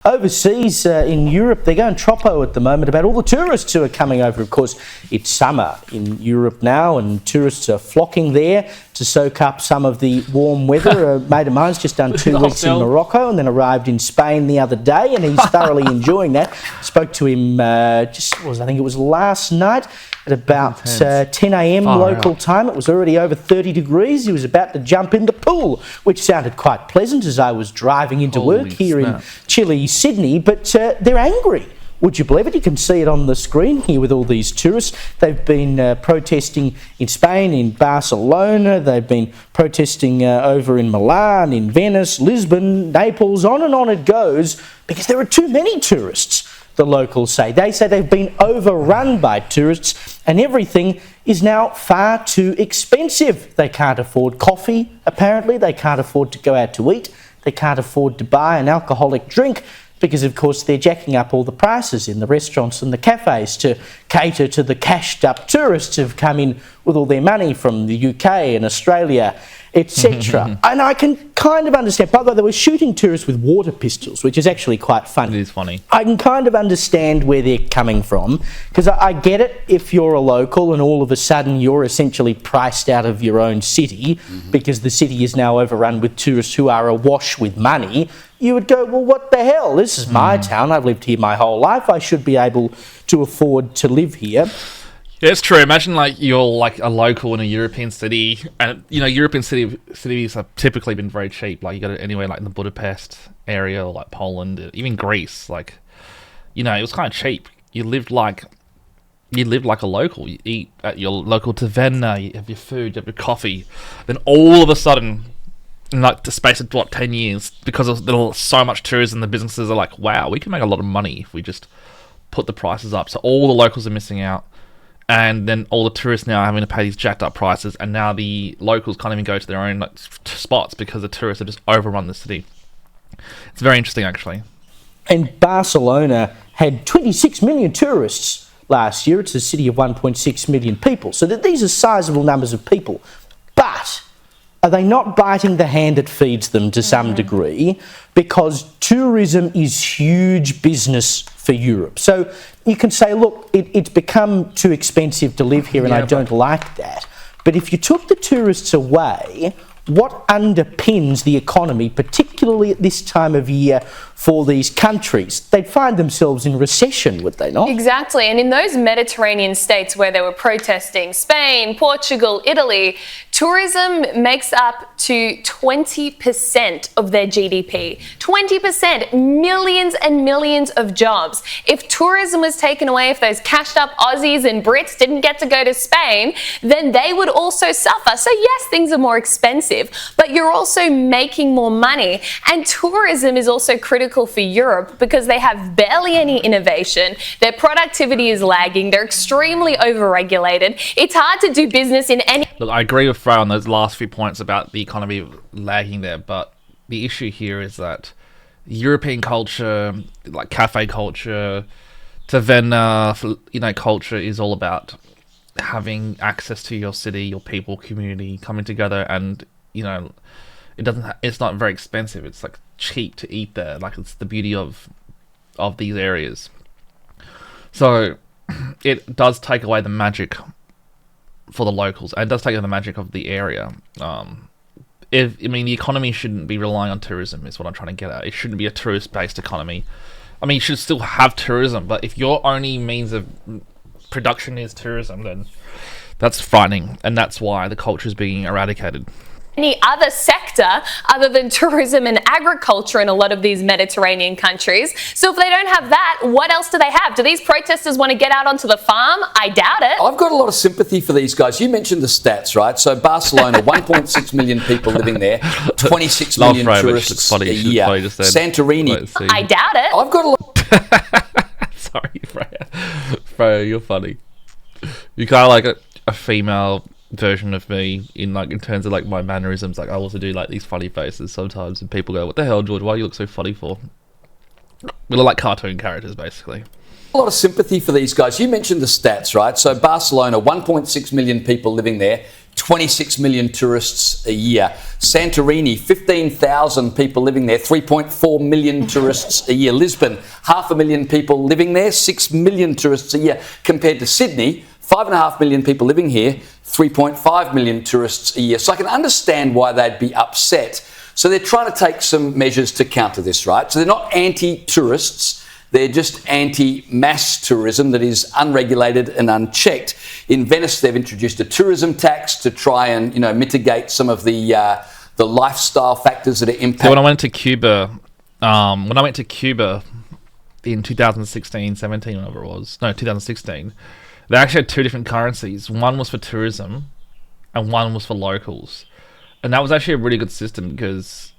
Overseas in Europe, they're going troppo at the moment about all the tourists who are coming over. Of course, it's summer in Europe now and tourists are flocking there to soak up some of the warm weather. A mate of mine's just done 2 weeks in Morocco and then arrived in Spain the other day, and he's thoroughly enjoying that. Spoke to him I think it was last night at about 10 a.m. local time. It was already over 30 degrees. He was about to jump in the pool, which sounded quite pleasant as I was driving into work here in chilly Sydney, but they're angry. Would you believe it? You can see it on the screen here with all these tourists. They've been protesting in Spain, in Barcelona. They've been protesting over in Milan, in Venice, Lisbon, Naples, on and on it goes, because there are too many tourists, the locals say. They say they've been overrun by tourists and everything is now far too expensive. They can't afford coffee, apparently. They can't afford to go out to eat. They can't afford to buy an alcoholic drink because, of course, they're jacking up all the prices in the restaurants and the cafes to cater to the cashed-up tourists who've come in with all their money from the UK and Australia, etc. And I can kind of understand. By the way, they were shooting tourists with water pistols, which is actually quite funny. It is funny. I can kind of understand where they're coming from, because I get it if you're a local and all of a sudden you're essentially priced out of your own city because the city is now overrun with tourists who are awash with money. You would go, well, what the hell? This is my town. I've lived here my whole life. I should be able to afford to live here. Yeah, it's true. Imagine like you're like a local in a European city, and you know European cities have typically been very cheap. Like you go to anywhere like in the Budapest area or like Poland, even Greece. Like, you know, it was kind of cheap. You lived like a local. You eat at your local taverna. You have your food. You have your coffee. Then all of a sudden, in like the space of 10 years, because there's so much tourism, the businesses are like, wow, we can make a lot of money if we just put the prices up. So all the locals are missing out. And then all the tourists now are having to pay these jacked up prices, and now the locals can't even go to their own like, spots because the tourists have just overrun the city. It's very interesting, actually. And Barcelona had 26 million tourists last year. It's a city of 1.6 million people. So these are sizable numbers of people. But are they not biting the hand that feeds them to some degree? Because tourism is huge business for Europe. So you can say, look, it's become too expensive to live here and I don't like that. But if you took the tourists away, what underpins the economy, particularly at this time of year for these countries? They'd find themselves in recession, would they not? Exactly. And in those Mediterranean states where they were protesting, Spain, Portugal, Italy, tourism makes up to 20% of their GDP. 20%, millions and millions of jobs. If tourism was taken away, if those cashed up Aussies and Brits didn't get to go to Spain, then they would also suffer. So yes, things are more expensive, but you're also making more money. And tourism is also critical for Europe because they have barely any innovation. Their productivity is lagging. They're extremely overregulated. It's hard to do business in any... Look, I agree with Freya on those last few points about the economy lagging there, but the issue here is that European culture, like cafe culture, taverna, culture is all about having access to your city, your people, community, coming together, and it's not very expensive. It's like cheap to eat there. Like it's the beauty of these areas. So it does take away the magic for the locals, and it does take away the magic of the area. The economy shouldn't be relying on tourism, is what I'm trying to get at. It shouldn't be a tourist-based economy. I mean, you should still have tourism, but if your only means of production is tourism, then that's frightening, and that's why the culture is being eradicated. Any other sector other than tourism and agriculture in a lot of these Mediterranean countries. So if they don't have that, what else do they have? Do these protesters want to get out onto the farm? I doubt it. I've got a lot of sympathy for these guys. You mentioned the stats, right? So Barcelona, 1.6 million people living there, 26 million tourists a year. Santorini. I doubt it. I've got a lot... Sorry, Freya. Freya, you're funny. You kind of like a female version of me in terms of like my mannerisms. Like I also do like these funny faces sometimes, and people go, "What the hell, George? Why do you look so funny for?" We look like cartoon characters, basically. A lot of sympathy for these guys. You mentioned the stats, right? So Barcelona, 1.6 million people living there, 26 million tourists a year. Santorini, 15,000 people living there, 3.4 million tourists a year. Lisbon, 500,000 people living there, 6 million tourists a year. Compared to Sydney, 5.5 million people living here, 3.5 million tourists a year. So I can understand why they'd be upset. So they're trying to take some measures to counter this, right? So they're not anti-tourists. They're just anti-mass tourism that is unregulated and unchecked. In Venice, they've introduced a tourism tax to try and, mitigate some of the lifestyle factors that are impacting. So when I went to Cuba, in 2016, 17, whatever it was, no, 2016, they actually had two different currencies. One was for tourism, and one was for locals, and that was actually a really good system because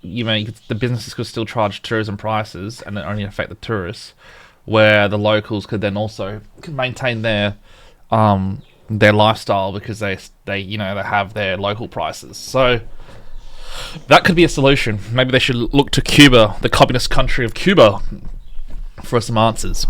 the businesses could still charge tourism prices and it only affect the tourists, where the locals could then also maintain their lifestyle because they have their local prices. So that could be a solution. Maybe they should look to Cuba, the communist country of Cuba, for some answers.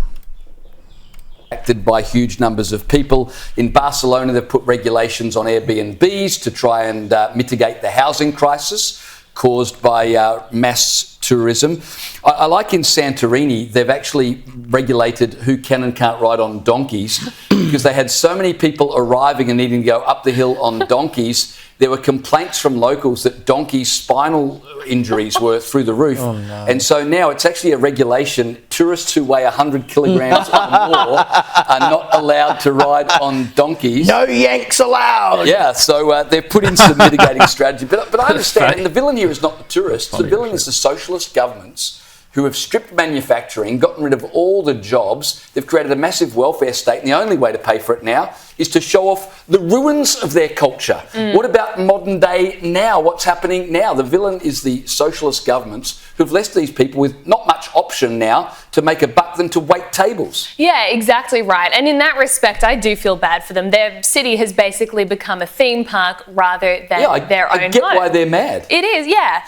Acted by huge numbers of people. In Barcelona, they've put regulations on Airbnbs to try and mitigate the housing crisis caused by mass tourism. I like in Santorini, they've actually regulated who can and can't ride on donkeys because they had so many people arriving and needing to go up the hill on donkeys. There were complaints from locals that donkeys' spinal injuries were through the roof. Oh, no. And so now it's actually a regulation. Tourists who weigh 100 kilograms or more are not allowed to ride on donkeys. No Yanks allowed. Yeah, so they've put in some mitigating strategy. But I understand, and the villain here is not the tourists. The villain is the socialist governments who have stripped manufacturing, gotten rid of all the jobs. They've created a massive welfare state, and the only way to pay for it now is to show off the ruins of their culture. What about modern day now? What's happening now? The villain is the socialist governments who've left these people with not much option now to make a buck than to wait tables. Yeah, exactly right. And in that respect, I do feel bad for them. Their city has basically become a theme park rather than their own home. I get why they're mad. It is, yeah.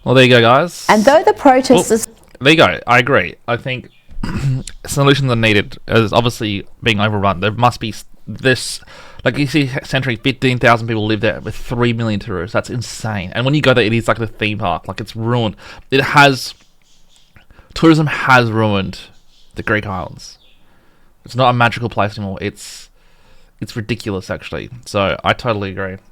Well, there you go, guys. And though the protesters... There you go. I agree. I think solutions are needed. As obviously being overrun, there must be this... Like you see, Santorini, 15,000 people live there with 3 million tourists. That's insane. And when you go there, it is like the theme park. Like, it's ruined. Tourism has ruined the Greek islands. It's not a magical place anymore. It's ridiculous, actually. So I totally agree.